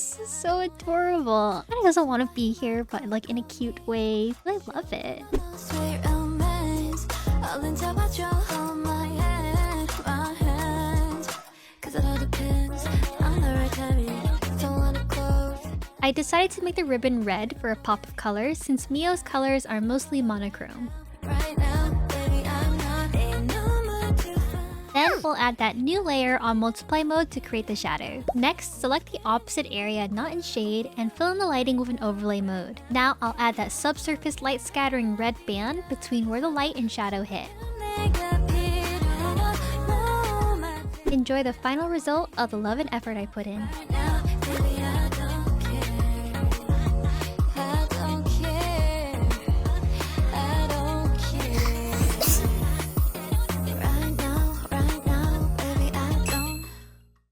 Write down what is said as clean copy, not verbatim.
This is so adorable. I doesn't want to be here, but like in a cute way. I love it. I decided to make the ribbon red for a pop of color since Mio's colors are mostly monochrome. Then we'll add that new layer on multiply mode to create the shadow. Next, select the opposite area not in shade and fill in the lighting with an overlay mode. Now I'll add that subsurface light scattering red band between where the light and shadow hit. Enjoy the final result of the love and effort I put in.